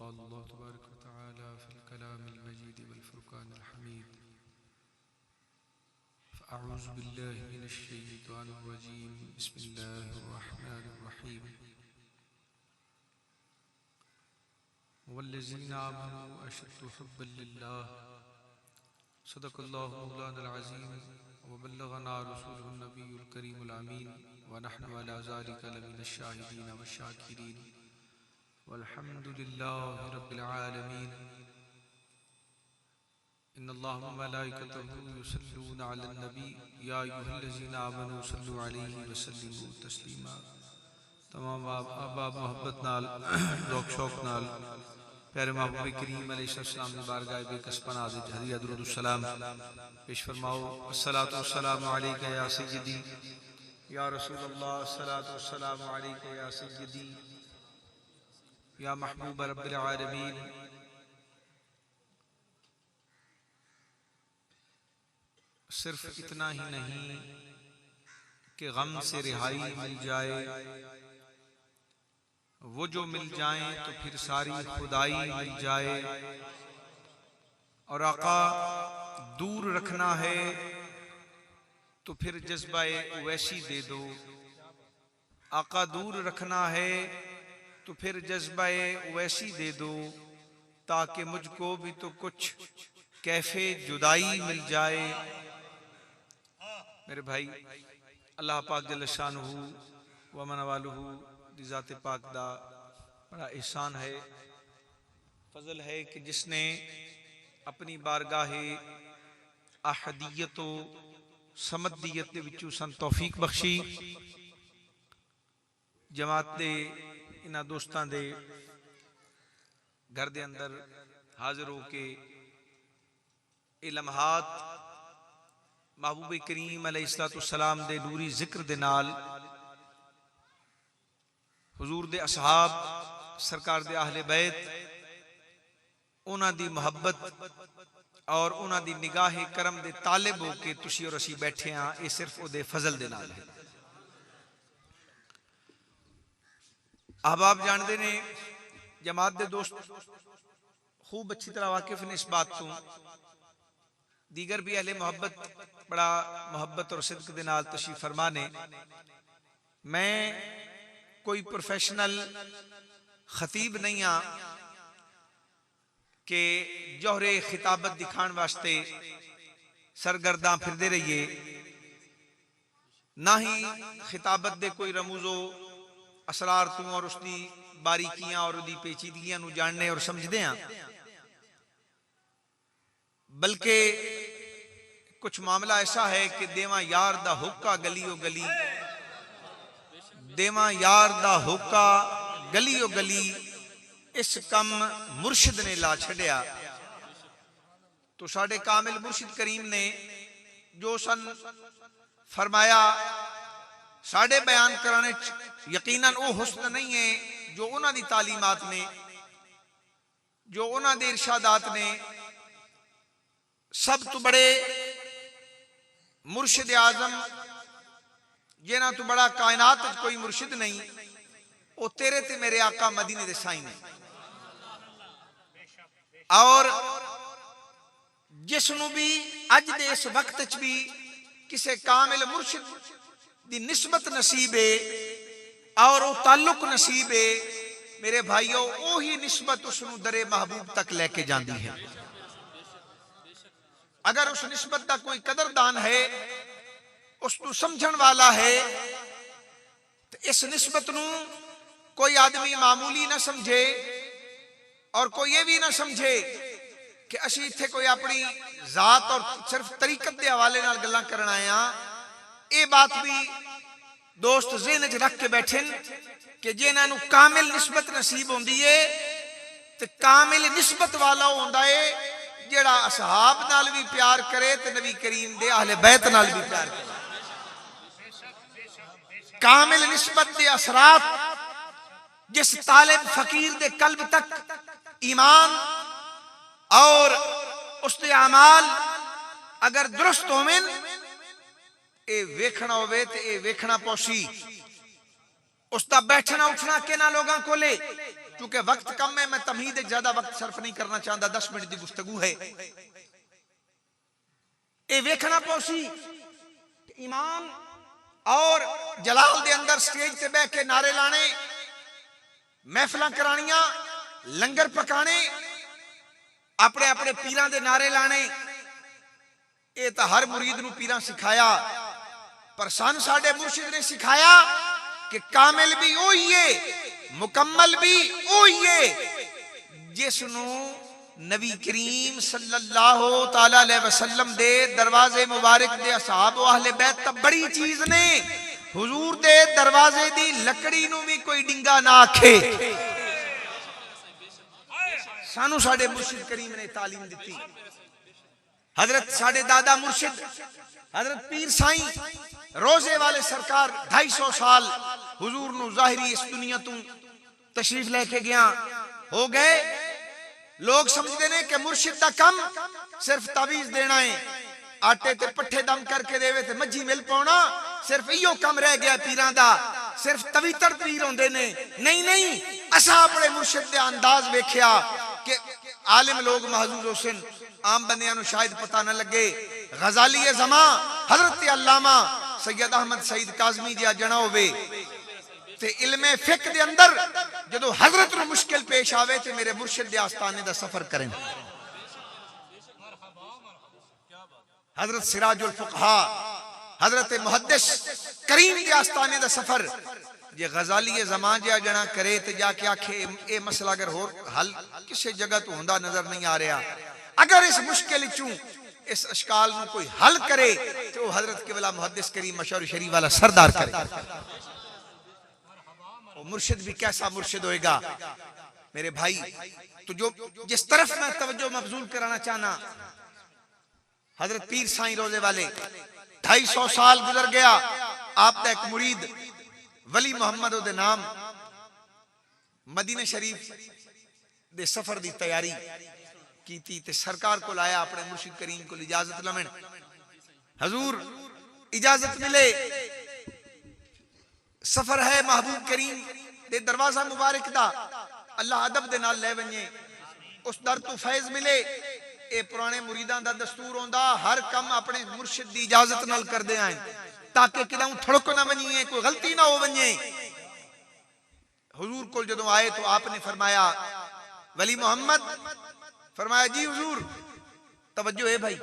क़ाल अल्लाह तबारक व तआला फ़िल कलामिल मजीद वल फ़ुरक़ानिल हमीद फ़अऊज़ु बिल्लाहि मिनश शैतानिर रजीम बिस्मिल्लाहिर रहमानिर रहीम वल्लज़ीना आमनू अशद्दु हुब्बन लिल्लाह सदक़ल्लाहु मौलानाल अज़ीम व बल्लगना रसूलुहुन नबियुल करीमुल अमीन व नहनु अला ज़ालिका लमिनश शाहिदीन वश्शाकिरीन वल्हम्दुलिल्लाहि रब्बिल आलमीन। इन्नल्लाह व मलाइकतहु युसल्लूना अलन नबी या अय्युहल्लज़ीना आमनू सल्लु अलैहि व सल्लिमू तस्लीमा। तमाम आबाब मोहब्बत नाल ज़ौक़ शौक़ नाल प्यारे महबूब करीम अलैहिस्सलाम दी बारगाह बेकसपना दे हदिया दुरूद सलाम पेश फरमाओ। अस्सलातु वस्सलामु अलैका या सय्यदी या रसूलल्लाह, अस्सलातु वस्सलामु अलैका या सय्यदी या महबूब रब्बिल आलमीन। सिर्फ इतना ही नहीं कि गम से रिहाई मिल जाए, वो जो मिल जाए तो फिर सारी खुदाई मिल जाए। और आका दूर रखना है तो फिर जज्बाए वैसी दे दो। आका दूर रखना है तो फिर जज्बाए वैसी दे दो, ताकि मुझको भी तो कुछ कैफे जुदाई मिल जाए। मेरे भाई, अल्लाह पाक जल्ल शानुहु व मनवालुहु दी ज़ात पाक दा बड़ा एहसान है, फजल है कि जिसने अपनी बारगाहे अहदियत समदियत दे विचों सन तौफीक बख्शी। जमात दे इन्हां दोस्तां दे घर दे अंदर हाजिर हो के ए लम्हात महबूब करीम अलैहिस्सलाम दे नूरी जिक्र दे नाल हुजूर दे असहाब सरकार दे अहले बैत उन्हां दी मोहब्बत और उन्हां दी निगाह करम दे तालिब हो के तुसी और असी बैठे हां, ये सिर्फ उहदे फजल दे नाल है। अहबाब जानते ने, जमात दे दोस्त खूब अच्छी तरह वाकिफ ने इस बात तो, दीगर भी अहले मोहब्बत बड़ा मोहब्बत और सिद्क दे नाल तशरीफ फरमा ने। मैं कोई प्रोफेशनल खतीब नहीं हाँ कि जोहरे खिताबत दिखाने वास्ते सरगर्दा फिरदे रहिए, ना ही खिताबत दे कोई रमूजो असरार तू और उसकी बारीकियां और उसकी पेचीदगियां नू जानने और समझदे हैं, बल्कि कुछ मामला ऐसा है कि देवा यार दा हुक्का गलियो गली, देवा यार दा हुक्का गलियो गली, इस कम मुर्शिद ने ला छड़िया। तो साडे कामिल मुर्शिद करीम ने जो सन फरमाया साडे बयान कराने यकीनन वो हुस्न नहीं है जो उन्हां दी तालीमात ने, जो उन्हां दे इरशादात ने। सब तो बड़े मुर्शिद आजम जिन्हां तो बड़ा कायनात कोई मुर्शिद नहीं, वो तेरे ते मेरे आका मदीने दे साईं ने। और जिसनों भी अज दे इस वक्त च भी किसे कामिल मुर्शिद दी निस्बत नसीब है और वो ताल्लुक नसीब है, मेरे भाइयों वही निस्बत उसनू दरे महबूब तक लेके जाती है। अगर उस निस्बत का कोई कदरदान है, उसको समझण वाला है, तो इस निस्बत नू कोई आदमी मामूली ना समझे और कोई ये भी ना समझे कि असी इत्थे कोई अपनी जात और सिर्फ तरीकत के हवाले नाल गल्लां करन आए हां। ये बात भी दोस्त ज़हन च रख के बैठे कि जिन्हां नू कामिल निस्बत नसीब होंदी है, तो कामिल निस्बत वाला होंदा है जेड़ा असहाब नाल भी प्यार करे ते नबी करीम दे अहले बैत नाल भी प्यार करे। कामिल निस्बत दे असरात जिस तालिब फकीर दे कल्ब तक ईमान और उसके अमाल अगर दुरुस्त होवें, ए वेखना होवे ते ए वेखना पौसी उसका बैठना उठना केना लोगों को ले, चूंकि वक्त कम है, मैं तमहीद ज्यादा वक्त सर्फ नहीं करना चाहता, 10 मिनट की गुफ्तगू है। ये वेखना पौसी इमाम और जलाल दे अंदर स्टेज से बह के नारे लाने, महफिल करानियां, लंगर पकाने, अपने अपने पीरां दे नारे लाने। ये तो हर मुरीद नूं पीरां सिखाया, पर सन साडे मुर्शिद ने सिखाया कि कामिल भी वही है, मुकम्मल भी वही है जिसनू नबी करीम सल्लल्लाहु ताला अलैहि वसल्लम दे दरवाजे मुबारक दे असहाब व अहले बैत ता बड़ी चीज ने। हुजूर दे दरवाजे दी लकड़ी नू भी कोई डिंगा ना आखे। सानू साडे मुर्शिद करीम ने तालीम दी। हजरत साडे दादा मुर्शिद हजरत पीर साईं रोजे वाले सरकार 250 साल हुजूर नू जाहिरी इस दुनिया तू तशरीफ लेके गया हो गए। लोग समझते ने कि मुर्शिद दा कम सिर्फ तावीज देना है, आटे ते पट्ठे दम करके देवे ते मज्जी मिल पाउना, सिर्फ इहो कम रह गया पीरां दा, सिर्फ तवीतर पीर होंदे ने। नहीं नहीं, असा अपने मुर्शिद दे अंदाज वेखिया कि आलिम लोग महजूज हुसैन, आम बंदियां नू शायद पता न लगे। गजाली ज़मा हजरत अल्लामा सैयद अहमद सईद काज़मी जी जना होवे ते इल्मे फिक दे अंदर जदों हजरत नू मुश्किल पेश आवे ते मेरे मुर्शिद दे आस्थाने दा सफर करें। हजरत सिराजुल फुकहा हजरत मुहद्दिस करीम दे आस्थाने दा सफर जे गजाली ज़मा जिहा जना करे ते जाके आखे ये मसला अगर होर हल किसी जगह तो होंदा नजर नहीं आ रहा, अगर इस मुश्किल चूं इस अशकाल नू कोई हल करे तो हजरत किबला मुहद्दिस करीम मशहूर शरीफ वाला सरदार करे। मुर्शिद भी कैसा मुर्शिद होएगा मेरे भाई। तो जो जिस तरफ मैं तवज्जो मबजूल कराना चाहना, हजरत पीर साईं रोजे वाले 250 साल गुजर गया, आपका एक मुरीद वली मोहम्मद दे नाम मदीने शरीफ दे सफर दी तैयारी की थी ते सरकार को लाया अपने मुर्शिद करीम को इजाजत लमन। हजूर इजाजत मिले, सफर है महबूब करीम दे दरवाजा मुबारक दा, अल्लाह अदब दे नाल ले वने, उस दर तो फैज मिले। ए पुराने मुरीदां दा दस्तूर होंदा, हर कम अपने मुर्शिद दी इजाजत नाल करदे आए ताकि किदां थड़क ना वनिए, कोई गलती ना हो वने। हुजूर को जदों आए तो आपने फरमाया वली मोहम्मद, फरमाया जी हुजूर, तवज्जो है भाई,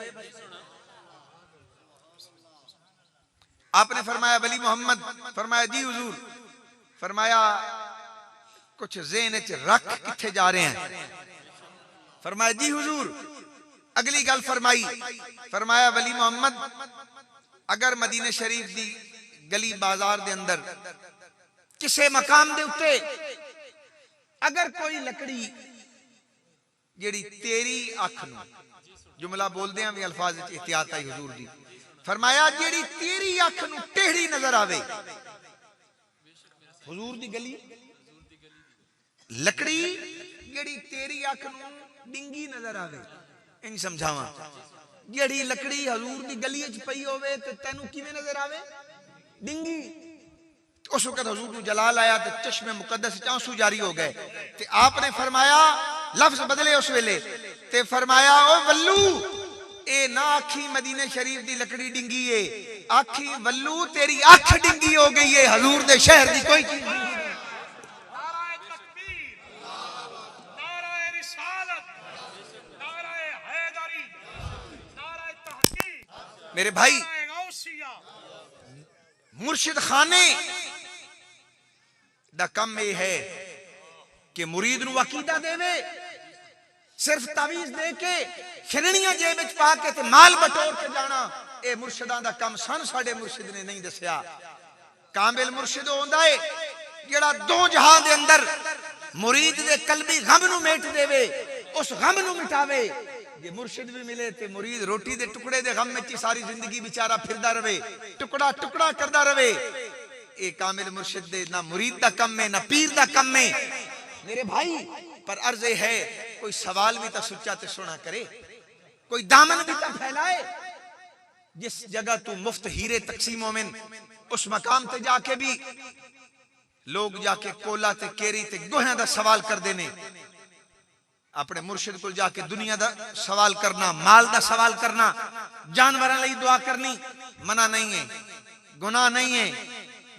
आपने फरमाया वली मोहम्मद, फरमाया जी हुजूर, फरमाया कुछ ज़हन च रख किथे जा रहे हैं, फरमाया जी हुजूर। अगली गल फरमाई, फरमाया वली मोहम्मद, अगर मदीने शरीफ दी गली बाजार दे अंदर किसे मकाम दे उत्ते अगर कोई लकड़ी जेड़ी तेरी अख नू, जुमला बोलदे हैं भी अल्फाज च एहतियात आई हुजूर दी, फरमाया जेड़ी तेरी अख नू टेढ़ी नजर आवे, हुजूर दी गली लकड़ी जेड़ी तेरी अख नू डिंगी नजर आवे, इन समझावा, जेड़ी लकड़ी हुजूर दी गली च पई होवे ते तैनू किवें नजर आवे, डिंगी। उस वक्त हुजूर नू जलाल आया ते चश्मे मुकद्दस च आंसू जारी हो गए ते आपने फरमाया, लफ्ज बदले उस वेले ते फरमाया ओ वल्लू, ए ना आखी मदीने शरीफ दी लकड़ी डिंगी है, आखी वल्लू तेरी अख डिंगी हो गई है, हुजूर दे शहर दी कोई चीज नहीं। नाराए तकबीर, नाराए रिसालत, नाराए हैदरी, नाराए तहकीक, मेरे भाई नाराए गौसिया। मुर्शिद खाने दा कम ये है कि मुरीद नू अकीदा देवे, सिर्फ तावीज दे के खिरनियां जेब विच पा के ते माल बटोर के जाना, ए मुर्शिदां दा कम सन साडे मुर्शिद ने नहीं दसिया। कामिल मुर्शिद होंदा है जेड़ा दो जहां दे अंदर मुरीद दे कल्बी गम नू मेट देवे, उस गम नू मिटावे। जे मुर्शिद भी मिले ते मुरीद रोटी दे टुकड़े दे गम में सारी जिंदगी बेचारा फिरदा रवे, टुकड़ा टुकड़ा करदा रवे। ए कामिल मुर्शिद दे ना मुरीद दा कम है ना पीर दा कम है मेरे भाई। पर अर्ज है कोई सवाल भी तो सुच्चा ते सुना करे, कोई दामन भी तो फैलाए। जिस जगह तू मुफ्त हीरे तकसीम मोमिन, उस मकाम ते जाके भी लोग जाके कोला ते केरी ते गोहियां दा सवाल करते ने, अपने मुर्शिद को जाके दुनिया दा सवाल करना, माल दा सवाल करना, जानवरां लई दुआ करनी मना नहीं है, गुनाह नहीं है।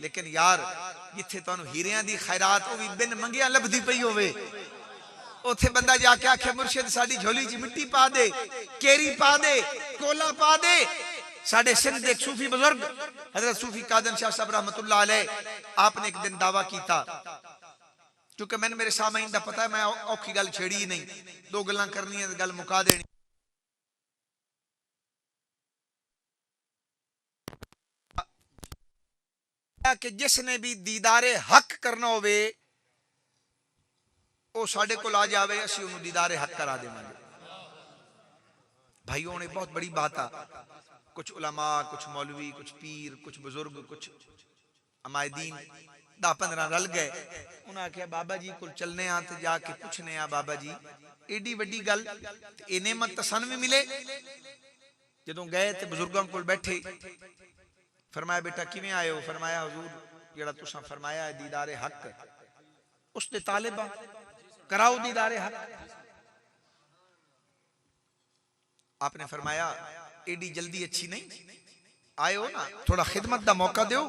लेकिन यार जिथे तुहानू हीरियां दी खैरात वो भी बिन मंगिया लभदी पई होवे, उथे बंदा जाके आखे मुर्शिद साडी झोली च मिट्टी पा दे, केरी पा दे, कोला पा दे। साडे सिंध दे एक सूफी बुजुर्ग हजरत सूफी कादम शाह साहब रहमतुल्लाह अलैह, आपने एक दिन दावा कीता, क्योंकि मैंने मेरे सामईन दा पता है मैं औखी गल छेड़ी ही नहीं, दो गल्लां करनियां ते गल मुका देनी। कि जिसने भी दीदारे हक करना होवे वो साडे कोल आ जावे, असीं उहनूं दीदारे हक करा देवांगे। भाइयों ने बहुत बड़ी बात आ, कुछ उलमा, कुछ मौलवी, कुछ पीर, कुछ बुजुर्ग, कुछ अमायदीन 10-15 रल गए। उन्हें आख्या बाबा जी को चलने आ ते जाके पुछने आ, बाबा जी एडी वड्डी गल ए नेमत तां सानूं भी मिले। जदों गए ते बुजुर्गों को बैठे, फरमाया बेटा किवें आए हो? फरमाया हुजूर जेड़ा तुसां फरमाया है दीदारे हक, उस दे तालिब आ, कराओ दीदारे हक। आपने फरमाया एडी जल्दी अच्छी नहीं, आए हो ना, थोड़ा खिदमत दा मौका दो,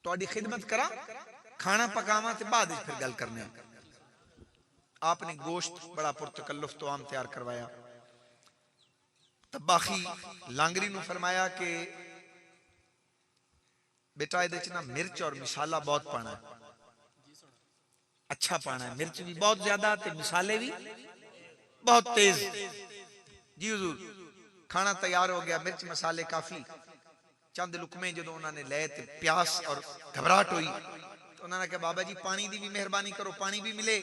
तुहाडी खिदमत करा, खाना पकावा ते बाद फिर गल करने। आपने गोश्त बड़ा पुरतकल्लुफ तो आम तैयार करवाया। तबाखी लांगरी नूं फरमाया कि बेटा इहदे च ना मिर्च और मिसाला बहुत पाना है, अच्छा पाना है, मिर्च भी बहुत ज्यादा ते मिसाले भी बहुत तेज। जी हुजूर खाना तैयार हो गया, मिर्च मसाले काफी। चंद लुकमे जो उन्होंने ले ते प्यास और घबराहट हुई तो उन्होंने कहा बाबा जी पानी की भी मेहरबानी करो, पानी भी मिले।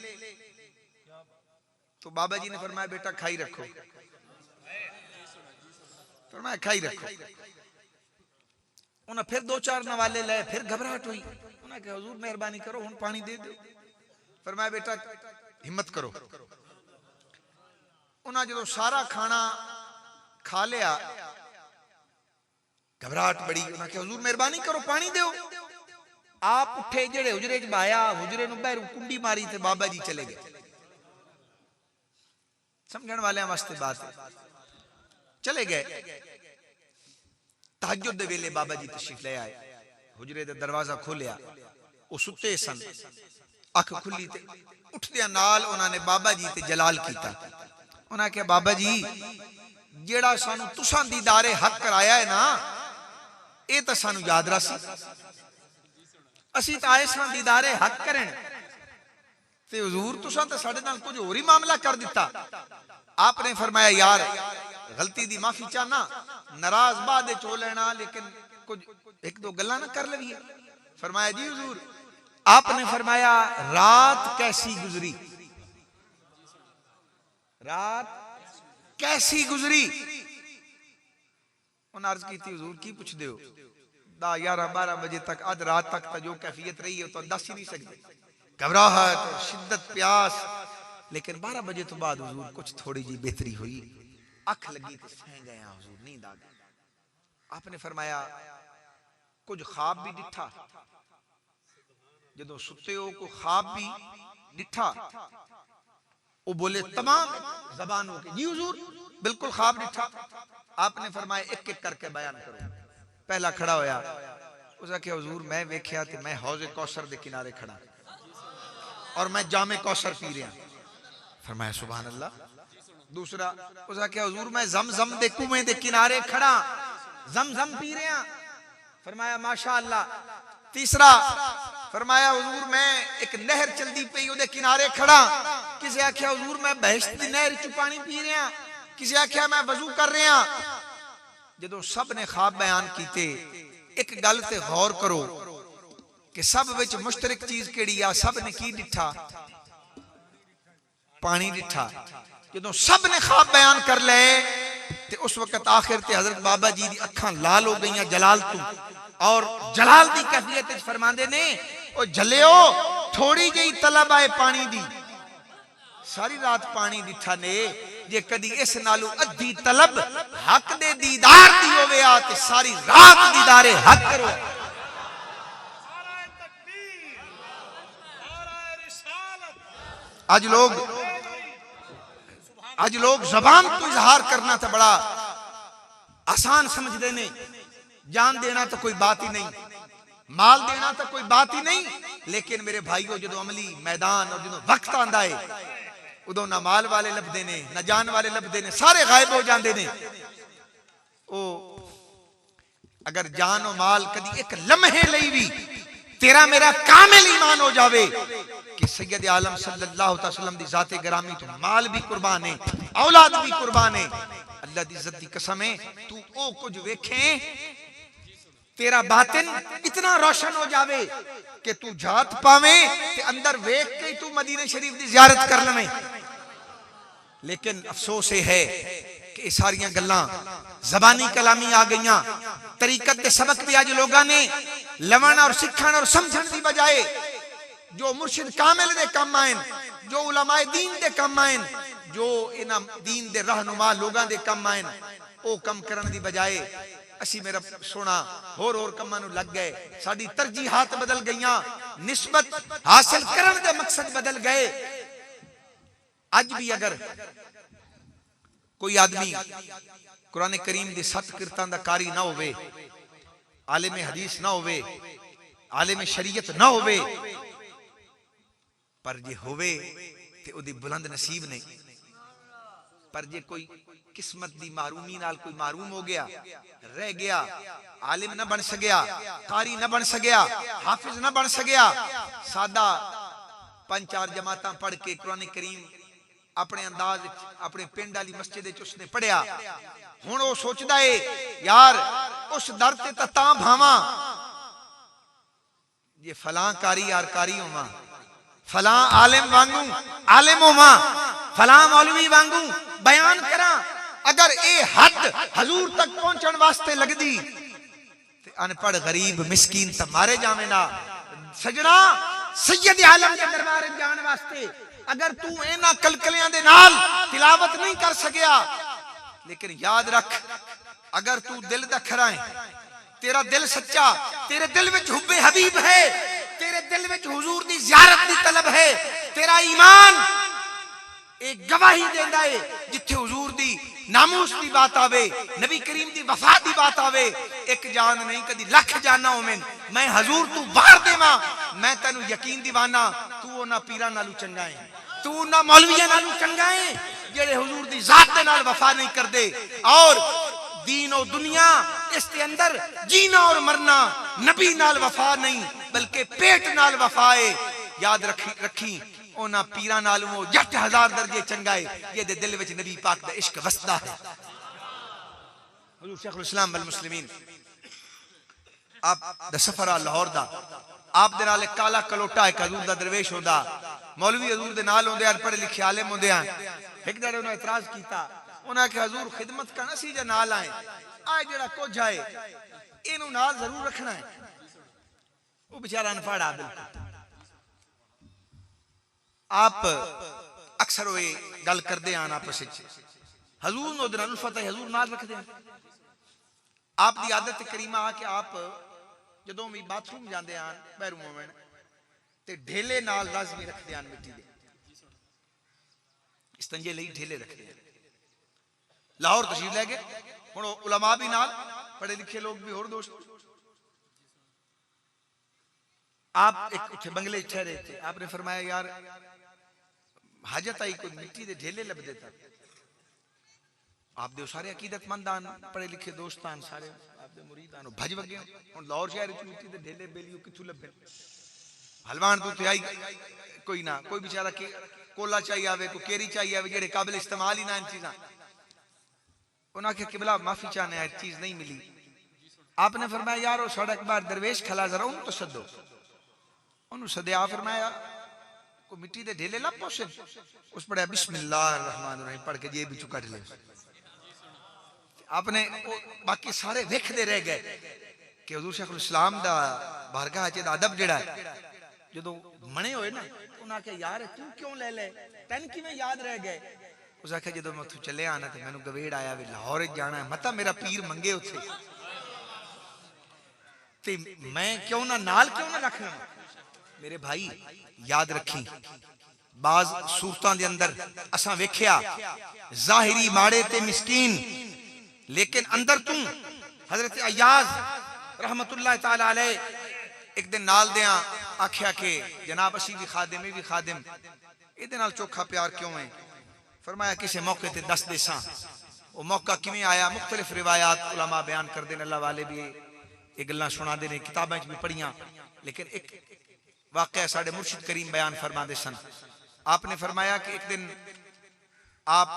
तो बाबा जी ने फरमाया बेटा खाई रखो, फरमाया खाई रखो। उन्हें फिर 2-4 नवाले ले, फिर घबराहट हुई। उन्होंने कहा हुजूर मेहरबानी करो हुण पानी दे दो। फरमाया बेटा हिम्मत करो। उन्हें जो सारा खाना खा लिया, घबराहट बड़ी, उन्हें कहा हुजूर मेहरबानी करो पानी दो। आप उठे, जेड़े हुजरे च बाया, हुजरे नूं बहरों कुंडी मारी ते बाबा जी चले गए। समझण वालियां वास्ते बात है, चले गए। तहज्जुद दे वेले बाबा जी तशरीफ ले आए, हुजरे दा दरवाजा खोलिया, वो सुते सन, अख खुली ते उठदियां नाल उन्होंने बाबा जी ते जलाल कीता। उन्हें कहा बाबा जी जेड़ा सानू तुसां दीदारे हक कराया है ना, ये तो सानू याद रसी, असी तो आए सां दीदारे हक करन ते हुजूर तुसां तो साडे नाल कुछ होर ही मामला कर दिता। आपने फरमाया यार गलती दी माफी चाहना, नाराज बाद चो लेना, लेकिन कुछ 1-2 गल्लां ना कर लवीए। फरमाया जी हुजूर। आपने फरमाया रात कैसी गुजरी, रात कैसी गुजरी? उन्हें अर्ज की थी हुजूर की पूछते हो, 10-11-12 बजे तक अध रात तक तो जो कैफियत रही है तो दस ही नहीं सकते, घबराहट, शिद्दत, प्यास। लेकिन 12 बजे तो बाद हुजूर कुछ थोड़ी जी बेहतरी हुई, अख लगी तो सह गया हुजूर, नींद आ गई। आपने फरमाया कुछ ख्वाब भी डिठा, जदों सुते हो को ख्वाब भी डिठा? वो बोले तमाम जबान हो के जी हुजूर बिल्कुल ख्वाब डिठा। आपने फरमाया एक एक करके बयान करो। पहला खड़ा होया, उसने कहा हुजूर मैं वेख्या ते मैं हौज़े कौसर दे किनारे खड़ा और मैं जामे कौसर पी रहा। फरमाया सुभान अल्लाह। दूसरा उसने कहा हुजूर मैं जमजम दे कुएं दे किनारे खड़ा, जमजम पी रहा। फरमाया माशा अल्लाह। तीसरा फरमाया हुजूर मैं एक नहर चलती पई उहदे किनारे खड़ा। किसी आख्या हुजूर मैं बहिश्त दी नहर चों पानी पी रहा, किसी आख्या मैं वजू कर रहा। जदों सब ने ख्वाब बयान कीते, एक गल ते गौर करो कि सब विच मुश्तरक चीज केड़ी आ? सब ने की डिठा? पानी डिठा। जदों सब ने ख्वाब बयान कर ले ते उस वक्त आखिर ते हजरत बाबा जी दी अखां लाल हो गईयां जलाल तू, और जलाल दी कैफियत विच फरमांदे ने ओ झलियो थोड़ी जी तलब आए पानी दी, सारी रात पानी डिठा ने, जे कदी इस नालू अद्धी तलब हक दे दीदार दी होवे आ ते सारी रात दीदारे हक करो। आज लोग जबान तो इजहार करना तो बड़ा आसान समझते ने, जान देना तो कोई बात ही नहीं, माल देना तो कोई बात ही नहीं, लेकिन मेरे भाइयों जो अमली मैदान और जो वक्त आंदा है उदों ना माल वाले लभदे ने ना जान वाले लभदे ने, सारे गायब हो जाते ने। ओ अगर जान और माल कदी एक लम्हे लई भी तेरा मेरा कामिल ईमान हो जावे कि सैयद आलम सल्लल्लाहु अलैहि वसल्लम दी जाते ग्रामी तो माल भी कुर्बान है, औलाद भी कुर्बान है, अल्लाह दी इज्जत दी कसम है, तू ओ कुछ वेखे तेरा बातिन इतना रोशन हो जावे कि तू जात पावे ते अंदर वेख के तू मदीने शरीफ दी ज़ियारत कर लवे। लेकिन अफसोस ये है कि सारियां गल्लां ज़बानी कलामी आ गईयां, तरीकत के सबक भी आज लोगों ने लवण और सिखण और समझण की बजाय जो मुर्शिद कामिल दे काम आएन, जो उलमाए दीन दे काम आएन, जो इना दीन दे रहनुमा लोगों दे काम आएन, ओ कम करन दी बजाय असी मेरा सोना होर कमां नूं लग गए, साडी तरजीहात बदल गईयां, निस्बत हासिल करन दे मकसद बदल गए। आज भी अगर कोई आदमी कुरान करीम दी 7 किरतां दा कारी ना होवे, आलिम हदीस ना होवे, आलिम शरीयत ना होवे, पर जे होवे ते ओदी बुलंद नसीब नहीं। पर जे कोई किस्मत दी मारूमी नाल कोई मारूम हो गया, रह गया, आलिम ना बन सकिया, कारी ना बन सकिया, हाफिज ना बन सकिया, सादा 5-4 जमातां पढ़ के कुरान करीम अपने अंदाज अपने पिंड वाली मस्जिद उसने पढ़िया, हुण वो सोचदा है यार उस दर ते तां भावां जे फलां कारी यार कारी होवां, फलां आलिम वांगू आलिम होवां, फलां मौलवी वांगू बयान करा। अगर ये हद हजूर तक पहुंचण वास्ते लगदी ते अनपढ़ गरीब मिसकीन तो मारे जावे ना। सजना सैयद आलम के दरबार जाने वास्ते अगर तू इन्हां कलकलियां दे नाल तिलावत नहीं कर सकिया, लेकिन याद रख अगर तू दिल दा खरा है, तेरा दिल सच्चा, तेरे दिल विच हुब्बे हबीब है, तेरे दिल विच हुजूर दी ज़ियारत दी तलब है, तेरा ईमान एक गवाही देंदा है, जिथे हुजूर दी नामूस की बात आवे, नबी करीम दी वफा दी बात आवे, एक जान नहीं कदी लख जाना होवेन, मैं हजूर तू वार देवा, मैं तेनू यकीन दीवाना तू ना पीरा नालू चंगा है, तू ना मौलविया नालू चंगा है जेड़े हुजूर दी जात दे नाल वफा नहीं करदे। और दीन और दुनिया इसके अंदर जीना और मरना, नबी नाल वफा नहीं बल्कि पेट नाल वफा है। याद रखी ओना पीरा नालू वो 1000 दर्जे चंगा है, ये दे दिल विच नबी पाक दा इश्क वसदा है। हुजूर शेखुल इस्लाम वल मुस्लिमीन आप दा सफर आ लाहौर दा, आप दे नाल काला कलोटा एक हजूर दा दरवेश होंदा, मौलवी हजूर दे नाल होंदे, पढ़े लिखे आलिम होंदे। एक दड़े उन्हें इतराज किया, उन्हें कहा हजूर खिदमत करना सी जे नाल आए, आ जेड़ा कुछ आए इनू नाल जरूर रखना है। वो बेचारा अनपढ़ आ बिल्कुल। आप अक्सर वे गल करते हैं आपस में, हजूर नो दिन उल्फत है, हजूर नाल रखते हैं। आप दी आदत करीमा आ कि आप जदों भी बाथरूम जाते हैं बैरू मोमेंट ते ढेले नाल लाजमी रखते हैं, मिट्टी दे इस्तंजे लई ढेले रखते हैं। लाहौर तशरीफ लै गए, हुण उलमा भी नाल, पढ़े लिखे लोग भी, होर दोस्त। आप एक उठे बंगले ठहरे थे, आपने फरमाया यार हाजत आई कोई मिट्टी दे ढेले लब देता। आप दे सारे अकीदतमंद आन, पढ़े लिखे दोस्त आन, सारे आप दे मुरीद आन, भज वगे हुण लाहौर शहर च मिट्टी दे ढेले बेलियो किथों लभे? हलवान तो आई कोई ना, कोई बेचारा के कोला चाहिए आवे, कोई केरी चाहिए आवे, जेड़े काबिल इस्तेमाल ही ना इन चीज़ां। उन्हें आख्या किबला माफी चाहने हैं, चीज नहीं मिली। आपने फरमाया यार वो साढ़ा एक बार दरवेश खला जरा उन तो सदो, उन्होंने सदया, फरमाया को मिट्टी दे ढेले ला पोसे, उस पढ़ा बिस्मिल्लाहिर्रहमानिर्रहीम पढ़ के जेब विचों कढ ले। आपने बाकी सारे वेखदे रह गए कि हुजूर शेखुल इस्लाम दा बारगाह च अदब जेड़ा जदों मने होए ना, उन्हें आख्या यार तू क्यों ले ले, तैन किवें याद रह गए? उस आख्या जदों मैं उत्थों चले आना तो मैनू गवेड़ आया वे लाहौर जाना है, मता मेरा पीर मंगे उत्थे ते मैं क्यों ना नाल क्यों ना रखना। मेरे भाई याद रखी बाज सूरतां दे अंदर असां वेख्या ज़ाहिरी माड़े ते मिस्कीन, लेकिन अंदर तू हजरत अय्याज रहमतुल्लाह ताला अलैह एक दिन नाल दिया आख्या कि जनाब असी भी खादिम ये भी खादिम, इहदे नाल चोखा प्यार क्यों है? फरमाया किसी मौके ते दस देसां। वो मौका किवें आया? मुख्तलिफ रिवायात उलमा बयान करदे ने, अल्लाह वाले भी ये गल्लां सुणांदे ने, किताबां च भी पढ़ियां, लेकिन एक वाकया साडे मुर्शिद करीम बयान फरमांदे सन। आपने फरमाया कि एक दिन आप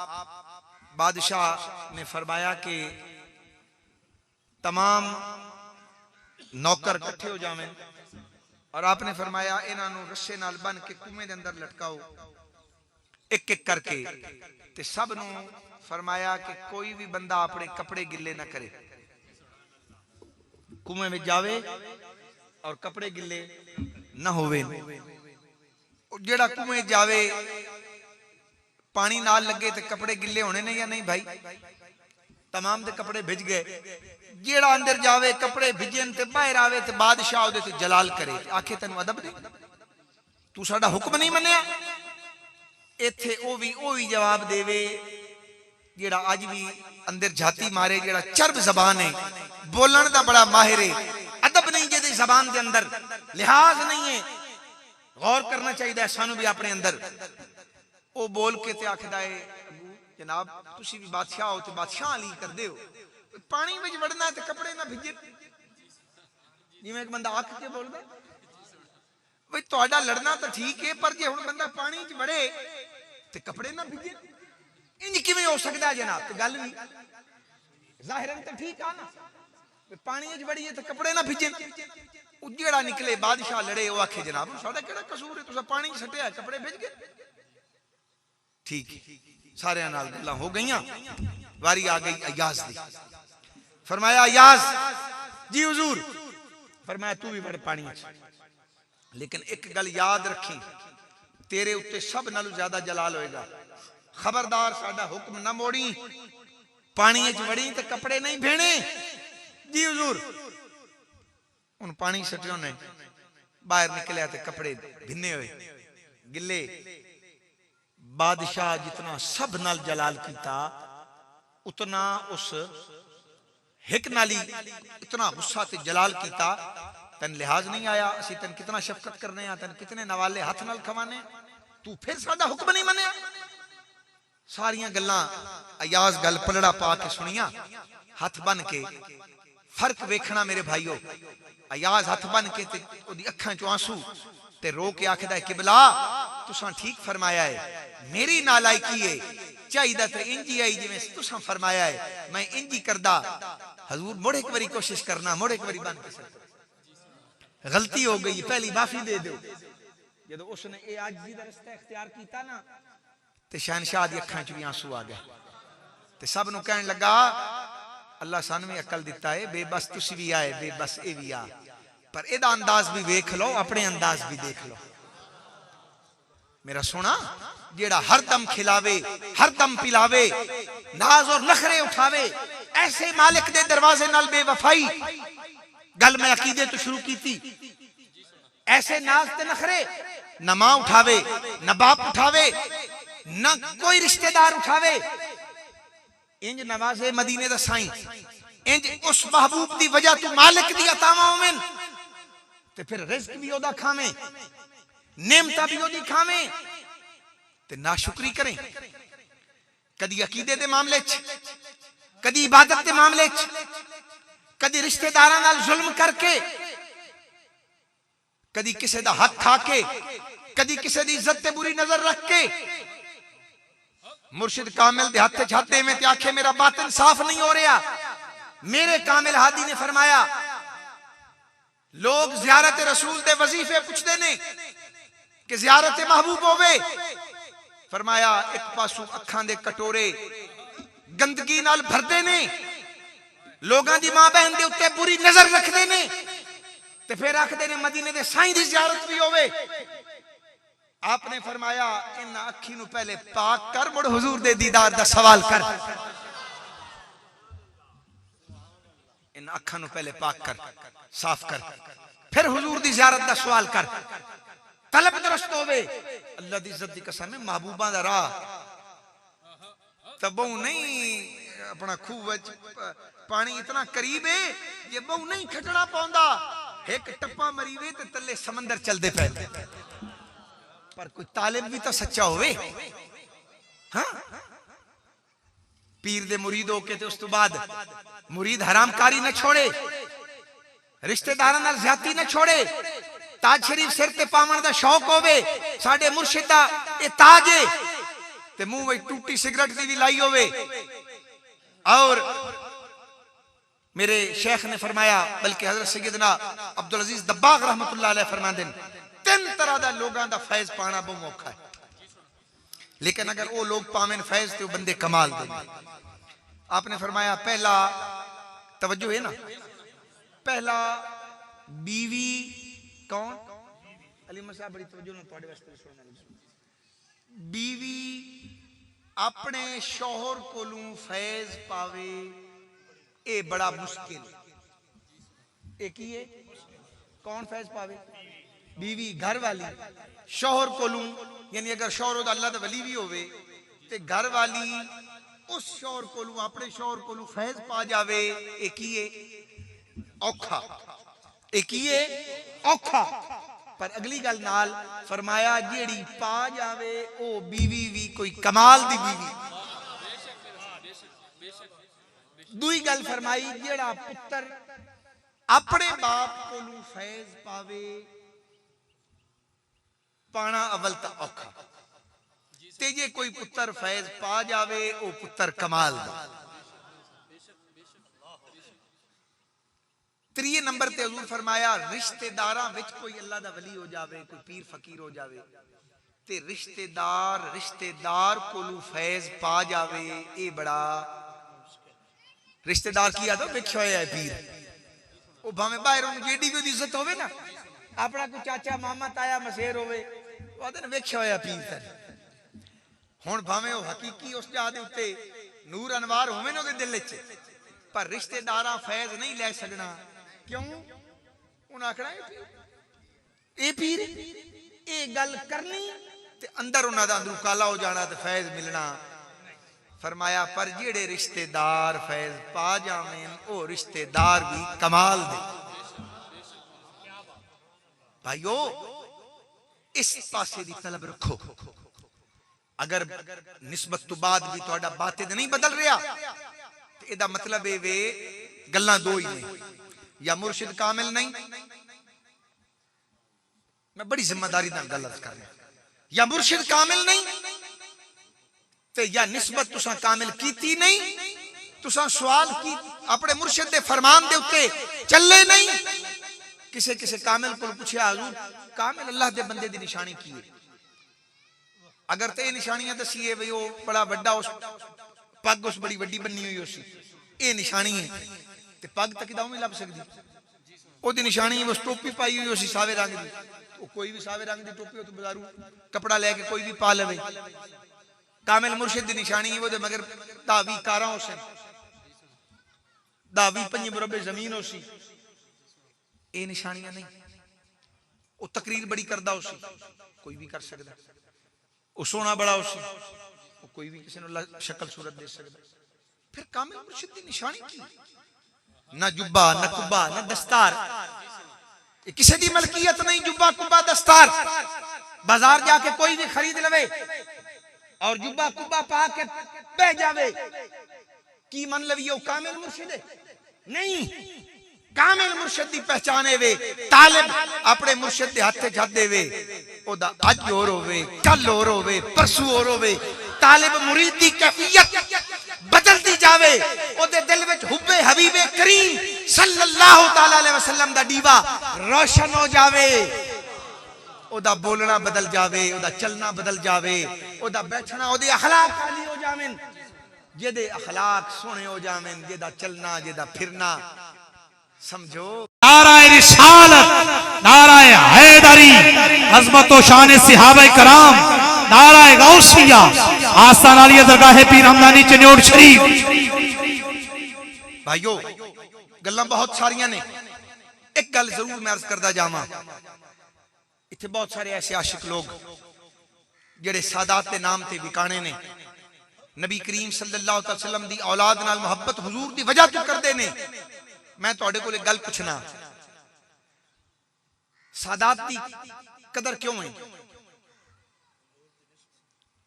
बादशाह ने फरमाया कि तमाम नौकर इकट्ठे हो जावें और आपने फरमाया इन्हों रस्से नाल बन के कुएं दे अंदर लटकाओ एक एक करके, ते सब नूं फरमाया कि कोई भी बंदा अपने कपड़े गिले ना करे, कुएं में जावे और कपड़े गिले ना होवे। जेड़ा कुएं जावे पानी नाल लगे तो कपड़े गिले होने ने या नहीं भाई? तमाम दे कपड़े भिज गए। जेड़ा अंदर जावे कपड़े भिजन ते बाहर आवे ते बादशाह उहदे ते जलाल करे, आखे तैनूं अदब नहीं, तू साडा हुक्म नहीं मन्निया। इत्थे ओ भी जवाब देवे जेड़ा अज भी अंदर जाती मारे, जेड़ा चरब जबान है, बोलन दा बड़ा माहिर है, अदब नहीं जेदी जबान दे अंदर, लिहाज नहीं है, गौर करना चाहिए सानू भी अपने अंदर। वो बोल के ते आखदा है जनाब तुसी भी बादशाह हो ते बादशाह अली कर दे हो, पानी विच वड़ना है ते कपड़े ना भिजे। जिवें एक बंदा आख के बोलदा भाई तुहाडा लड़ना तो ठीक है, पर जे हुण बंदा पानी च वड़े ते कपड़े ना भिजे, इंज किवें हो सकदा है जनाब? ते गल नहीं जाहिरन तो ठीक आ ना, पानी च वड़िए ते कपड़े ना भिजे। जेड़ा निकले बादशाह लड़े, वो आखे जनाब साडा केड़ा कसूर है, तुसा पानी च सट्टिया कपड़े भिज गए। ठीक सारे नाल गल्लां हो गईयां, वारी आ गई अय्याज दी। फरमाया अय्याज जी हुजूर, फरमाया तू भी बड़े पानी च, लेकिन एक गल याद रखी, तेरे उत्ते सब नालों ज्यादा जलाल होएगा, खबरदार साडा हुक्म ना मोड़ी, पानी च वड़ी ते कपड़े नहीं भेणे। जी हुजूर। उन पानी सटियो ने, बाहर निकलिया ते कपड़े भिन्ने हुए गिले। बादशाह जितना सब नाल जलाल कीता, उतना उस हिक नाली इतना गुस्सा ते जलाल कीता, तन लिहाज नहीं आया, असी तन कितना शफकत करने आ, तन कितने नवाले हाथ नाल खवाने, तू फिर साडा हुक्म नहीं मन्निया। सारियां गल्लां अय्याज गल पलड़ा पा के सुनिया, हाथ बन के फर्क वेखना मेरे भाईओ। अय्याज हाथ बन के ते ओदी अखां चों आंसू ते रो के आखदा है किबला तुसां ठीक फरमाया है, मेरी नालायकी है, चाहिदा ते इंजी आई जिवें तुसां फरमाया है, मैं इंजी करदा। हजूर मुड़ एक बारी कोशिश करना, मुड़ एक बारी बन के गलती हो गई, पहली माफी दे दो। जदों उसने ये आजिज़ी दा रस्ता इख्तियार कीता ना, ते शहनशाह दी अखां च भी आंसू आ गए, ते सब नूं कहण लगा अल्लाह सानू भी अकल दिता है, बेबस तुसी भी आए, बेबस ये भी आ, पर एदा अंदाज भी वेख लो, अपने अंदाज भी देख लो। मेरा सोना जेड़ा हर दम खिलावे, हर दम पिलावे, नाज और नखरे उठावे, ऐसे मालिक दे दरवाजे नाल बेवफाई। गल मैं अकीदे तो शुरू की थी, ऐसे नाज ते नखरे न मां उठावे, न बाप उठावे, न कोई रिश्तेदार उठावे। इंज नवाजे मदीने दा साईं, इंज उस महबूब दी वजह तू मालिक दी अतावां होवें, ते फिर रिज़्क भी ओदा खावें, नेमता भी ओदी खावें, ते नाशुक्री करें। कदी अकीदे दे मामले च, कदी इबादत दे मामले च, कदी रिश्तेदारां नाल जुल्म करके, कदी किसे दा हक खा के, कदी किसे दी इज्जत ते बुरी नजर रख के। मुर्शिद कामिल दे हाथे छाते में ते आखे मेरा बातिन साफ नहीं हो रहा। मेरे कामिल हादी ने फरमाया लोग ज़ियारत रसूल दे वजीफे पूछते ने कि ज़ियारत महबूब होवे, फरमाया एक पासू अखां दे कटोरे गंदगी नाल भरदे ने, लोगां दी मां बहन दे उत्ते बुरी नजर रखदे ने, ते फिर आखदे ने मदीने दे साईं दी ज़ियारत भी होवे। आपने फरमाया इन अखी नूं पहले पाक कर, मुड़ हुजूर दे दीदार दा सवाल कर। इन अखा नूं पहले पाक कर, साफ कर, फिर हुजूर दी ज़ियारत दा सवाल कर। तलब दुरुस्त होवे, अल्लाह दी इज्जत दी कसम है महबूबा दा राह तब बहु नहीं अपना खूह विच पानी इतना करीब है ये बहु नहीं खटना पाउंदा एक टप्पा मरीवे ते तले समंदर चलदे पे पर कोई तालिब भी तो सच्चा होवे हां पीर दे मुरीद होके ते उस तो बाद मुरीद हरामकारी न छोड़े रिश्तेदारां नाल ज्यादती न छोड़े ताज शरीफ सिर ते पावन दा शौक होवे साडे मुर्शिद दा ए ताज है ते मुंह में टूटी सिगरेट दी भी लाई होवे और मेरे शेख ने फरमाया बल्कि हजरत सैयदना अब्दुल अजीज दब्बाग रहमतुल्लाह अलैह फरमाते हैं तीन तरह दा लोगां दा फैज पाना बहुत औखा है लेकिन अगर वो लोग पावें फैज तो बंदे कमाल दे आपने फरमाया पहला तवज्जो है ना पहला बीवी कौन अली साहब बड़ी तवज्जो ना ਤੁਹਾਡੇ ਵਾਸਤੇ सुनना बीवी अपने शौहर कोलों फैज पावे ए बड़ा मुश्किल एक ही है कौन फैज पावे बीवी घर वाली शौहर कोलों यानी अगर शौहर अल्लाह दा वली भी होवे ते घर वाली उस शौहर कोलों अपने शौहर कोलों फैज पा जावे एक ही है औखा एक ही है औखा पर अगली गल नाल फरमाया जेड़ी पा जावे ओ बीवी भी कोई कमाल दी बीवी दूई गल फरमाई जेड़ा पुत्र अपने बाप कोलू फैज पावे पाना अवल ता औखा ते जे कोई पुत्र फैज पा जावे ओ पुत्र कमाल दा त्रीए नंबर ते हुजूर फरमाया रिश्तेदारां विच कोई अल्लाह दा वली हो जावे कोई पीर फकीर हो जावे ते रिश्तेदार कोलू फैज पा जावे ए बड़ा रिश्तेदार की आदो वेख्या होया है पीर ओ भावें बाहर जेडी भी इज्जत होवे ना अपना कोई चाचा मामा ताया मसेर होवे ओ आदन वेख्या होया पीर ते हुण भावें ओ हकीकी उस जा दे उत्ते नूर अनवार होवे ना ओदे दिल विच पर रिश्तेदारां फैज नहीं ले सकना क्यों उन्हें आखना ए पीर ए गल करनी ते अंदर उन्हां दा अंदरू काला हो जाना ते फैज मिलना फरमाया पर जेड़े रिश्तेदार फैज पा जावें ओ रिश्तेदार भी कमाल दे भाइयों इस पासे दी तलब रखो अगर निस्बत तो बाद भी तुहाडा बातिन नहीं बदल रहा ते एदा मतलब ए वे गल्लां दो ही ने या मुर्शिद कामिल नहीं मैं बड़ी जिम्मेदारी नाल गल कर रहा या मुर्शिद कामिल नहीं ते या निस्बत तुसा कामिल कीती नहीं तुसा सवाल की अपने मुर्शिद दे फरमान दे उत्ते चले नहीं किसे किसे कामिल को पूछया हुजूर कामिल अल्लाह दे बंदे दी निशानी की है अगर ते निशानियां दसीए भाई वो बड़ा बड़ा उस पग उस बड़ी वड्डी बन्नी हुई उसी ये निशानी है ते पग तक दाऊ नहीं लभ सकदी ओदी निशानी उस टोपी पाई हुई उसी सावे रंग दी वो कोई भी सावे रंग दी टोपी हो तो बाजारू कपड़ा लेके कोई भी पा लवे कामिल मुर्शिद दी निशानी है वो मगर दावी कारा उसे दावी पंज मुरब्बे जमीन उसी ये निशानियां नहीं वो तकरीर बड़ी करदा उसी कोई भी कर सकदा वो सोना बड़ा उसी वो कोई भी किसी ने शक्ल सूरत दे सकदा फिर कामिल मुर्शिद दी निशानी की ना जुब्बा ना कुब्बा ना दस्तार किसी दी मलकियत नहीं जुब्बा कुब्बा दस्तार बाजार जाके कोई भी खरीद लवे और जुब्बा कुब्बा पा के बह जावे की मन लवी कामिल मुर्शिद नहीं कामिल मुर्शिद दी पहचाने वे तालिब अपने मुर्शिद दे हाथे छत देवे ओदा अज और होवे कल और होवे परसों और होवे तालिब मुरीद दी कैफियत बदलती जावे ओदे दिल विच हुब्बे हबीबे करीम सल्लल्लाहु तआला अलैहि वसल्लम दा दीवा रोशन हो जावे ओदा बोलना बदल जावे ओदा चलना बदल जावे ओदा बैठना ओदे अखलाक खाली हो जावें जेदे अखलाक सोने हो जावें जेदा चलना जेदा फिरना समझो नाराए रिसालत नाराए हैदरी अज़मत व शान सहाबा कराम नाराए गौसिया आस्तान वाली दरगाह पीर हमदानी चन्योड़ शरीफ भाइयों गल्लां बहुत सारियां ने एक गल जरूर मैं अर्ज करदा जावां इत्थे बहुत सारे ऐसे आशिक लोग जेड़े सादात के नाम ते विकाने ने नबी करीम सल्लल्लाहु अलैहि वसल्लम दी औलाद नाल मुहब्बत हुजूर दी वजह तो करते ने। मैं तुहाडे कोल एक गल पुछना, सादात दी कदर क्यों है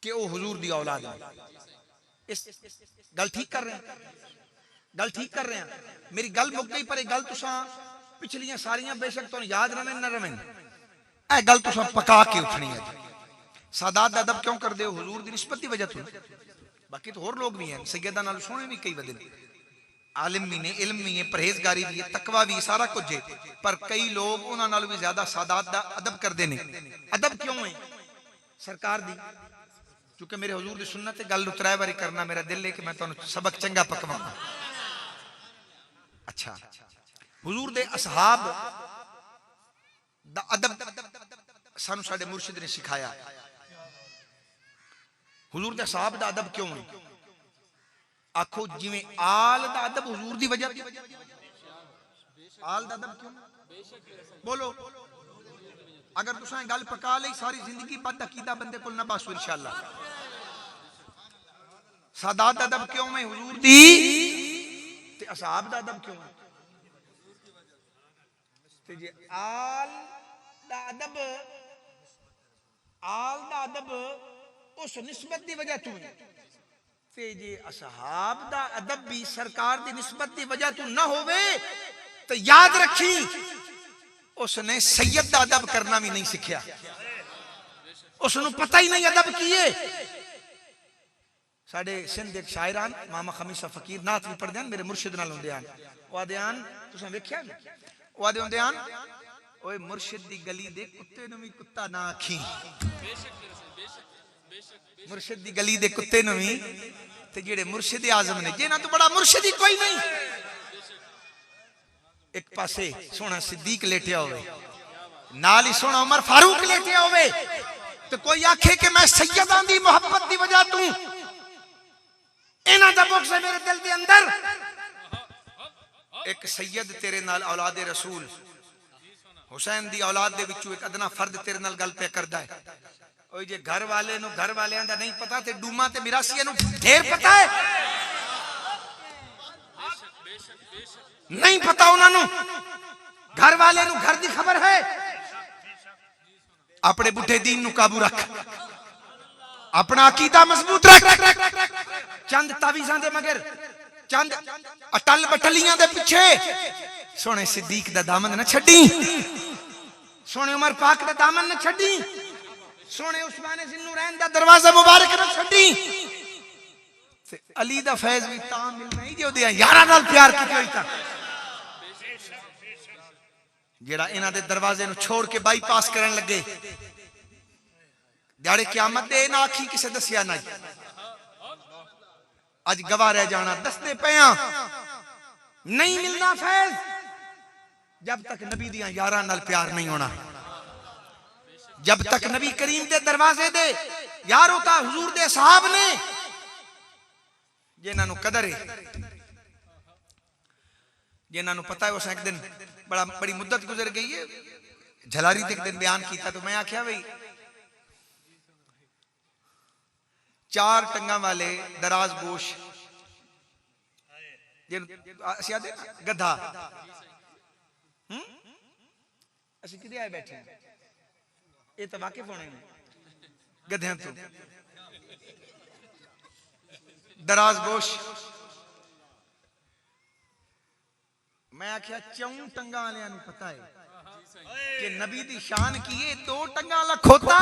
कि वो हुजूर दी औलाद है? इस गल ठीक कर रहे हैं, गल ठीक कर रहे हैं। मेरी गल मुक गई पर एक गल तुसा पिछलियां सारियां बेशक तुहानू याद रवें न रवें, ए गल तुसा पका के उठनी है। सादात दा अदब क्यों कर दे हो? हुजूर दी निस्बत दी वजह तो। बाकी तो होर लोग भी हैं, सैयदा नाल सोहने भी कई वदे, आलिम भी ने, इल्म भी है, परहेजगारी भी है, तकवा भी, सारा कुछ है, पर कई लोग उन्हां नाल भी ज्यादा सादात दा अदब करदे ने। अदब क्यों है सरकार दी? क्योंकि मेरे हुजूर दी सुन्नत है, गल उतराए बारी करना मेरा दिल है कि मैं तुहानू सबक चंगा पकवाऊं। अच्छा, हुजूर दे असहाब दा अदब सानू साडे मुर्शिद ने सिखाया। हुजूर दे असहाब दा अदब क्यों है? आखो जिवें आल दा अदब हुजूर दी वजह, आल दा अदब क्यों? बोलो, अगर तुसां गल पका लई सारी जिंदगी बद अकीदा बंदे कोल ना बसो इंशाअल्लाह। सादात दा अदब क्यों है हुजूर दी ते असहाब दा अदब क्यों है? ते जे आल दा अदब, आल दा अदब उस निस्बत दी वजह तू है, ते जे असहाब दा अदब भी सरकार दी निस्बत दी वजह तू ना होवे तो याद रखी उसने सैयद दा अदब करना भी नहीं सीखिया, उसनु पता ही नहीं अदब की है। साडे सिंध एक शायरान मामा खमीसा फकीर नात भी पढ़दे मेरे मुर्शिद नाल हुंदे आन, ओ आदे आन तुसां वेख्या ओ आदे हुंदे आन, ओए मुर्शिद दी गली दे कुत्ते नु भी कुत्ता ना आखी, मुर्शिद दी गली दे कुत्ते नु भी, ते जेड़े मुर्शिद आजम ने जिन्हां तो बड़ा मुर्शिद ही कोई नहीं। एक पासे सोना सिद्दीक लेटिया होवे, नाल ही सोना उमर फारूक लेटिया होवे, तो कोई आखे कि मैं सैयदां दी मोहब्बत दी वजह तू इन्हां दा बुग़्ज़ है मेरे दिल दे अंदर। एक सैयद तेरे नाल औलाद रसूल हुसैन दी औलाद दे विचों एक अदना फर्द तेरे नाल गल पे करदा है, ओए जे घर वाले नु घर वालियां दा नहीं पता ते डूमा ते मिरासियां नु ढेर पता है, नहीं पता उन्हां नु घर वाले नु घर दी खबर है। अपने बुढ़े दीन नु काबू रख, अपना अकीदा मजबूत रख, चंद तावीज़ां दे मगर, चंद अटल बटलियां दे पीछे सोने सिद्दीक दा दामन न छड्डी, सोने उमर पाक दा दामन न छड्डी, सोने उस्माने ज़िन्नुरैन दा दरवाजा मुबारक न छड्डी। अली दा फैज़ भी तां मिलना ही जे ओदे यारां नाल प्यार कीता होई तां, जेड़ा इन्हां दे दरवाजे नु छोड़ के बाईपास करन लगे, दिहाड़े क़यामत दे ना आखी किसे दसिया नहीं, अज गवाह रह जाना दसदे पिया नहीं मिलना फैज़ जब तक नबी दियां यारां नाल प्यार नहीं होना, जब तक नबी करीम दे दरवाजे दे यार होता हुजूर दे साहब ने जिन्हां नु कदर है, जिन्हां नु पता है। उस एक दिन बड़ी मुद्दत गुजर गई है, झलारी एक दिन बयान किया तो मैं आख्या भाई 4 टंगा वाले दराज गोश गधा असि किदे आए बैठे हैं, ये तो वाकिफ होने गधे तो दराज गोश। मैं आख्या 4 टंगा वाले पता है कि नबी दी शान की है, 2 टंगा वाला खोता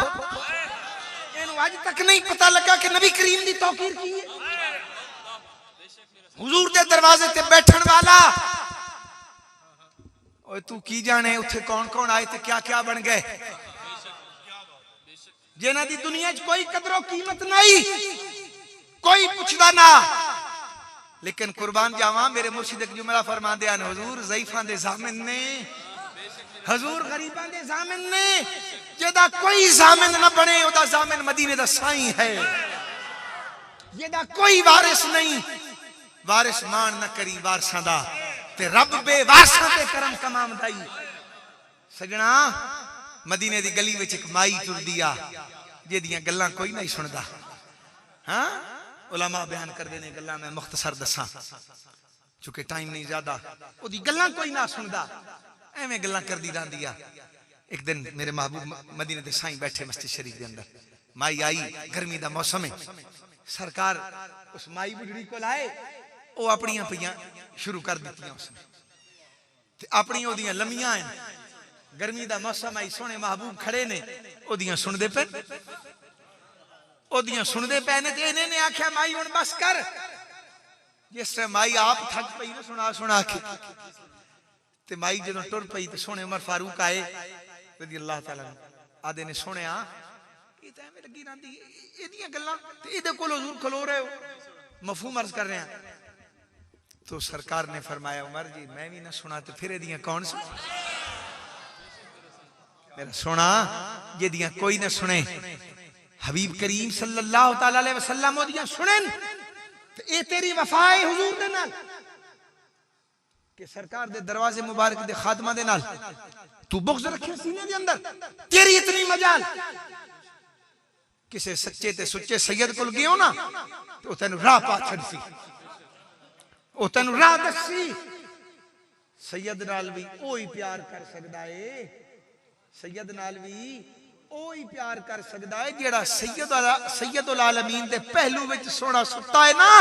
इन्हू आज तक नहीं पता लगा कि नबी करीम दी तौकीर की है। हुजूर दे दरवाजे ते बैठन वाला, ओए तू की जाने उथे कौन कौन आए थे क्या क्या बन गए, जिन्हां दी दुनिया च कोई कदरो कीमत नहीं, कोई पुछदा ना। लेकिन कुर्बान जावा मेरे मुर्शिद एक जुमला फरमांदे आन, हुजूर ज़ईफां दे ज़ामिन ने, हुजूर गरीबां दे ज़ामिन ने, जेदा कोई ज़ामिन ना बने ओदा ज़ामिन मदीने दा साईं है, जेदा कोई वारिस नहीं, वारिस मान न करी वारसां दा ते रब बेवारसां ते करम तमाम दाई। सजना मदीने दी गली विच एक माई टुरदी आ जेदियां गल्लां कोई नहीं सुनदा। हाँ उलमा बयान करते ने गल्लां, मैं मुख्तसर दसा चूंकि टाइम नहीं ज्यादा, ओदी गल्लां कोई ना सुनदा, एवें गल्लां करदी रहंदी आ। एक दिन मेरे महबूब मदीने दे साईं बैठे मस्जिद शरीफ के अंदर, माई आई, गर्मी दा मौसम है, सरकार उस माई बुढ़ड़ी को लाए, वो अपनियां पियां शुरू कर दित्तियां उसने, ते अपनी ओदियां लम्मियां हैं, गर्मी दा मौसम आई, सोने महबूब खड़े ने, ओदियां सुनदे पे, ओदियां सुनदे पे ने, ते इन्हें ने आख्या माई हुण बस कर। जिस तरह माई आप थक पई ना सुना सुना के, ते माई जदों टुर पई ते सोने उमर फारूक आए रज़ी अल्लाह तआला आदे ने, सोनिया ये तो एवें लगी रहंदी एदियां गल्लां, ते इहदे कोल हुजूर खलो रहे हो, मफहूम अर्ज कर रहे हैं। तो सरकार ने फरमाया उमर जी मैं भी ना सुना तो फिर एदियां कौन सुने? मेरा सोना जेदियां कोई ना सुने, हबीब करीम सल्लल्लाहु तआला अलैहि वसल्लम ओदियां सुनन, ते ए तेरी वफा है हुजूर दे नाल, कि सरकार दे दरवाजे मुबारक दे खादमा दे नाल तू बुग़्ज़ रखे सीने दे अंदर, तेरी इतनी मजाल किसे सच्चे ते सुच्चे सैयद कोल गयो ना, तो तेन राह पा छड़सी, ओ तेन राह दसी। सैयद नाल भी ओही प्यार कर सकदा है, सैयद नाल भी ओही प्यार कर सकदा है जेड़ा सैयदुल आलमीन दे पहलू विच सोना सुता है ना,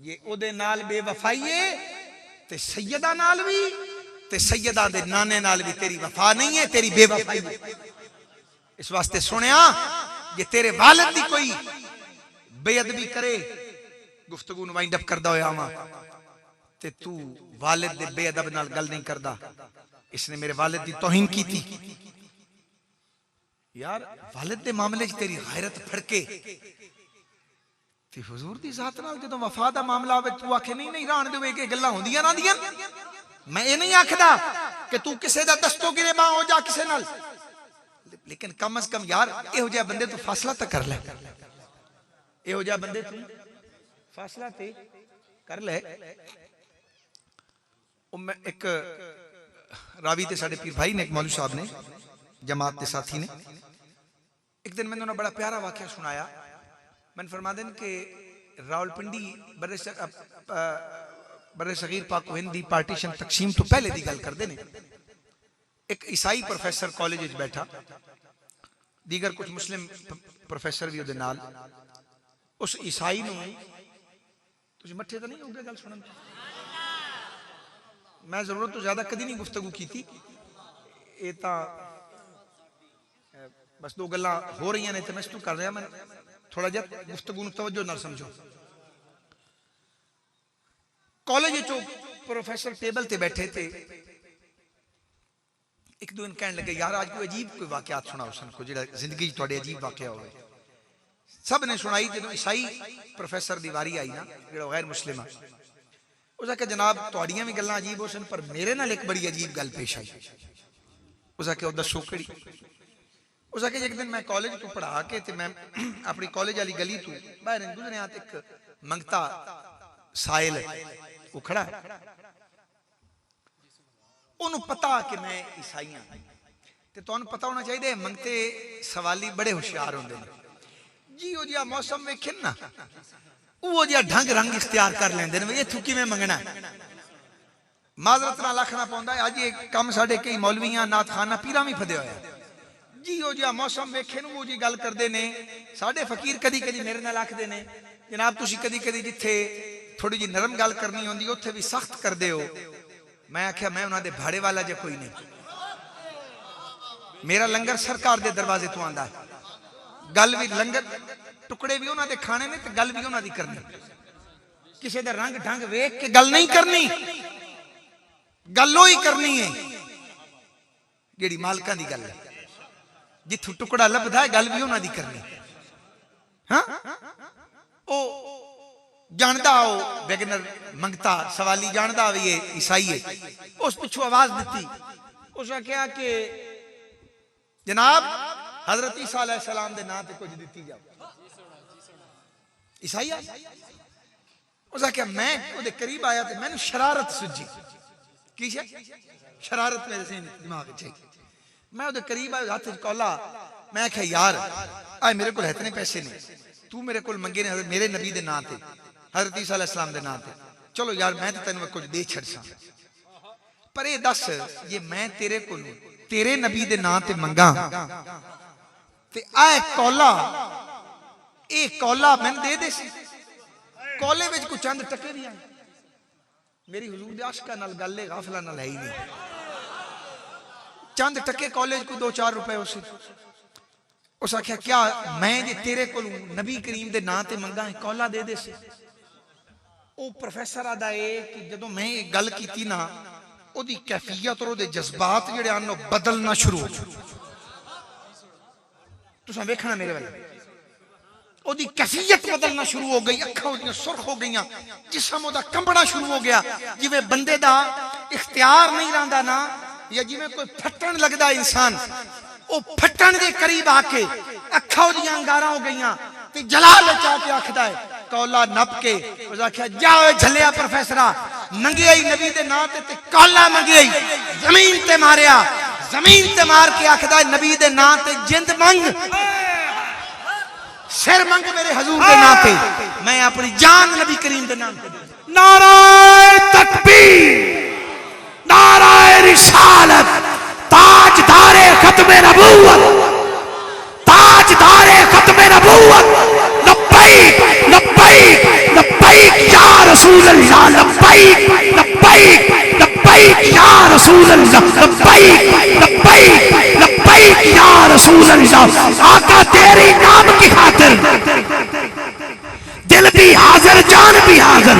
ये ओदे नाल बेवफाई है, ते सैयदा नाल भी, ते सैयदा दे नाने नाल भी तेरी वफा नहीं है, तेरी बेवफाई है। इस वास्ते सुनिया जे तेरे वालिद दी कोई बेअदबी करे, गुफ्तगू नु वाइंड अप करदा होया आवां, ते तू वालिद दे बेअदब नाल गल नहीं करदा, इसने मेरे वालिद दी तौहीन की थी। यार वालिद दे मामले च तेरी गैरत फड़के, ते हुजूर दी जात नाल जदों वफा दा मामला होवे तू आखे नहीं नहीं रहन दे, के गल्लां होंदियां रहंदियां। मैं ये नहीं आखदा कि तू किसे दा दस्तो गिरेबां हो जा किसे नाल, लेकिन कम अज कम यार इहो जिहा बंदे तू फासला तो कर ले, इहो जिहा बंदे तू फासला ते कर ले। मैं एक रावी ते साडे पीर भाई ने, एक मौलवी साहब ने, जमात के साथी ने, एक दिन मैंने बड़ा प्यारा वाकया सुनाया। मैंने फरमा देन कि रावलपिंडी बरे सगीर पाक हिंदी पार्टीशन तकसीम तो पहले दी गल करते हैं। एक ईसाई प्रोफेसर कॉलेज विच बैठा, दीगर कुछ मुस्लिम प्रोफेसर भी उहदे नाल, उस ईसाई नूं तुसीं मट्ठे तो नहीं होगे गल सुनन, मैं जरूरत तो ज्यादा कदी नहीं गुफ्तगू की थी, ये तो बस दो गल्लां हो रही ने, तो मैं शुरू कर रहा, मैं थोड़ा जिहा गुफ्तगू नूं तवज्जो नाल समझो। कॉलेज चो प्रोफेसर टेबल ते बैठे थे, एक दो दिन कहने लगे यार आज कोई अजीब कोई वाकयात सुनाओ सन को जेड़ा जिंदगी थोड़े अजीब वाकया होवे। सब ने सुनाई। जो ईसाई प्रोफेसर दी वारी आई ना, जेड़ा गैर मुस्लिम है, उस आखे जनाब तुहाड़ियां भी गल्लां अजीब हो सन, पर मेरे नाल एक बड़ी अजीब गल पेश आई। उस आखे दसो केड़ी? उस आखे एक दिन मैं कॉलेज तो पढ़ा के ते मैं अपनी कॉलेज वाली गली तो बाहर गुजरिया, एक मंगता साहिल वो खड़ा, ओनू पता कि मैं ईसाई हाँ, ते तुहानू पता होना चाहिए मंगते सवाली बड़े होशियार होंदे ने जी। वो जिहा मौसम वेखे ना, वो जिहा ढंग रंग इख्तियार कर लेंदे ने, इत्थों किवें मंगना। माजरत नाल आखना पौंदा है, अज ये काम साडे कई मौलवियां नात खाना पीरां भी फदे होया जी। वो जिहा मौसम वेखे नूं वो जी गल करदे ने। साडे फकीर कदी कदी मेरे नाल आखदे ने जनाब तुसीं कदी कदी जिथे थोड़ी जी नरम गल करनी होंदी उत्थे भी सख्त करदे हो। मैं आख्या मैं उन्हां दे भाड़े वाला जे कोई नहीं, मेरा लंगर सरकार दे दरवाजे तो आंदा है। गल भी लंगर टुकड़े भी उन्हां दे खाने ने, ते गल भी उन्हां दी करनी। किसी दा रंग ढंग वेख के गल नहीं करनी, गल ही करनी है जेड़ी मालकां दी गल है। जिथों टुकड़ा लभदा है गल भी उन्हां दी करनी। हाँ ओ जानदा हो बेगनर मंगता सवाली जानदा भी ये ईसाई है। उस पिछू आवाज दी, उसने कहा कि जनाब हजरत ईसा अलैहि सलाम दे नाम पे कुछ दी जाओ। ईसाई उसने कहा मैं उहदे करीब आया तो मैंने शरारत सुझी। की शरारत मेरे से दिमाग च, मैं उहदे करीब आया, हाथ च कौला, मैं आख्या यार आ मेरे को इतने पैसे नहीं, तू मेरे को मंगे ने मेरे नबी दे नां ते, हज़रत ईसा अलैहिस्सलाम दे नां ते, चलो यार मैं तो तेन कुछ दे छड़सा, पर ये दस जे मैं तेरे को तेरे नबी दे नां ते मंगा ते आ कौला, ये कौला मैंने दे दे सी, कौले विच कोई चंद टके नहीं आए। मेरी हुजूर दे आशिका नाल गल है, गाफला नाल है ही नहीं, चंद टके कॉलेज को 2-4 रुपए उसे। उस आख्या क्या मैं जे तेरे को नबी करीम दे नां ते मंगा कौला दे दे सी। ओ प्रोफेसर आदा है कि जदों मैं ये गल कीती ना, ओदी कैफियत और ओदे जज्बात जेड़े आन बदलना शुरू हो गए। तुसां वेखना मेरे वाले, ओदी कैफियत बदलना शुरू हो गई, अखां ओदियां सुर्ख हो गईयां, जिस्म ओदा कंबना शुरू हो गया, जिवें बंदे दा इख्तियार नहीं रहिंदा ना, या जिवें कोई फटन लगदा इंसान, ओ फटन दे करीब आके अखां ओदियां अंगारा हो गईयां ते जलाल चा के आखदा है कौला नप के, उस आख्या जाओ झलिया प्रोफेसरा, मंगिया ही नबी दे नां ते कौला मंगिया ही, जमीन ते मारिया, जमीन ते मार के आखदा है नबी दे नां ते जिंद मंग, सिर मंग मेरे हजूर के नां पे, मैं अपनी जान नबी करीम के नाम पे। नाराए तकबीर, नाराए रिसालत, ताजदारे खत्मे नबूवत, ताजदारे खत्मे नबूवत, लब्बैक लब्बैक लब्बैक या रसूल अल्लाह, लब्बैक लब्बैक लब्बैक या रसूल अल्लाह, लब्बैक लब्बैक लब्बैक या रसूल अल्लाह। आका तेरी नाम की खातिर दिल भी हाजिर, जान भी हाजिर।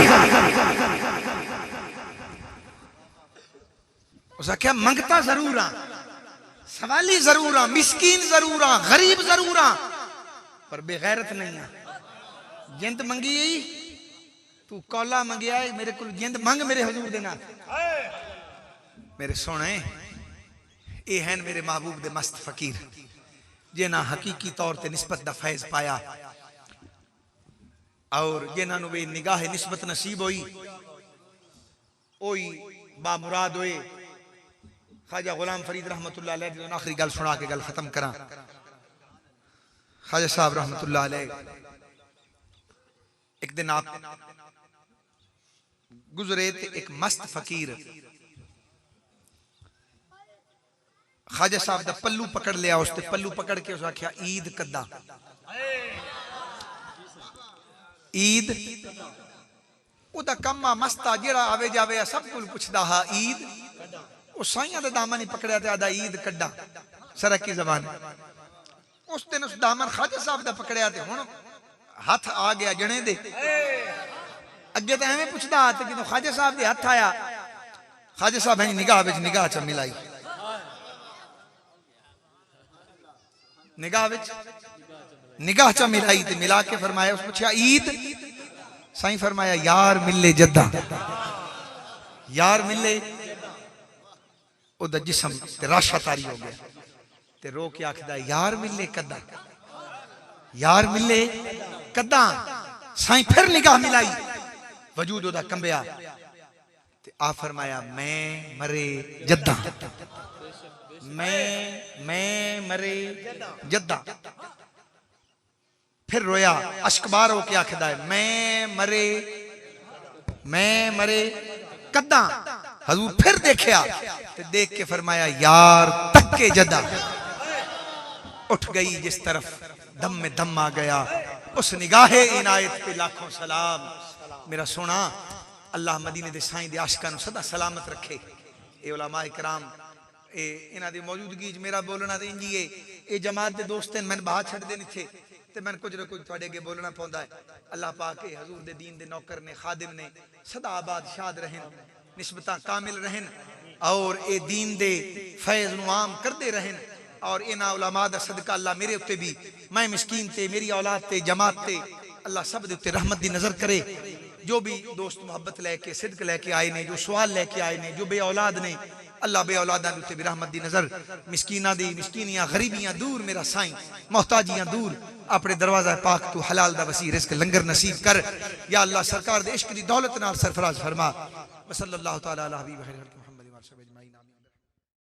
उस आख्या मंगता जरूर हाँ, सवाली जरूर हाँ, मिस्कीन जरूर हाँ, गरीब जरूर हाँ, पर बेगैरत नहीं हाँ। जिंद मंगी तू कौला मंगिया है, मेरे को जिंद मंग मेरे हजूर दे नाल। मेरे सोने ये हैं मेरे महबूब दे मस्त फकीर, जिन्हें हकीकी तौर ते निस्बत दा फैज पाया और जिन्होंने वे निगाह निस्बत नसीब हुई, ओई बामुराद होए। ख्वाजा गुलाम फरीद रहमतुल्लाह अलैह की आखिरी गल सुना के गल खत्म करा। ख्वाजा साहब रहमतुल्लाह अलैह एक दिन आप गुजरे थे, एक मस्त फकीर ख्वाजा साहब दा पल्लू पकड़ लिया, उसने पल्लू पकड़ के उस आख्या ईद कद्दा, ईद ओदा कम्मा मस्ता जेड़ा आवे जावे सब कुल पुछदा हा ईद, ओ साइयां दे दामन ही पकड़या ते आदा ईद कड्डा सरक की जबान। उस दिन उस दामन ख्वाजा साहब दा पकड़या ते हुण हाथ आ गया जने दे अगे तो एवें पुछदा ते जदों ख्वाजा साहब दे हाथ आया, ख्वाजा साहब है निगाह विच निगाह च मिलाई, निगाह विच निगाह च मिलाई ते मिला के फरमाया, उस पूछा ईद, साईं फरमाया यार मिले जद्दा, यार मिले। ओदा जिस्म ते राशा तारी हो गया ते रो के आखदा यार मिले कद्दा, यार मिले कद्दा। साईं फिर निगाह मिलाई, वजूद ओदा कंबिया ते आ फरमाया मैं मरे जद्दा, मैं मरे जद्दा। फिर रोया अश्कबार होके आखदा है मैं मरे कद्दा। हजूर फिर देखया ते देख के फरमाया यार तक्के जद्दा। उठ गई जिस तरफ दम में दम आ गया, उस निगाहे इनायत पे लाखों सलाम। मेरा सोना अल्लाह मदीने दे साईं दे आशिकां नूं सदा सलामत रखे। ए उलमा इकराम इन्हां दी मौजूदगी च मेरा बोलना ते इंजी है, ये जमात दे दोस्त हैं, मैंने बाहर छड़ देने थे ते मैं कुछ ना कुछ तुहाडे अगे बोलना पौंदा है। अल्लाह पाक हजूर दे दीन दे नौकर ने, खादिम ने, सदा आबाद शाद रहन, निस्बतां कामिल रहन और ये दीन दे फैज़ नूं आम करते रहन। और इन्हां उलमा दा सदका अल्लाह मेरे उत्ते भी, मैं मिस्कीन ते, मेरी औलाद ते, जमात ते, अल्लाह सब दे उत्ते रहमत दी नजर करे। जो भी दोस्त मोहब्बत लैके सिदक लैके आए ने, जो सवाल लैके आए ने, जो बे औलाद ने, अल्लाह बे औलादा दे उत्ते भी रहमत दी नजर, मिस्कीना दी मिस्कीनियां गरीबियां दूर मेरा साईं, मोहताजियां दूर, अपने दरवाजा पाक तू हलाल दा वसी रिज़्क लंगर नसीब कर। या अल्लाह सरकार दे इश्क दी दौलत नाल सरफराज फरमा। वसल्लल्लाहु तआला अला हबीब खैर खल्क़ मुहम्मद व सल्लम अजमईन।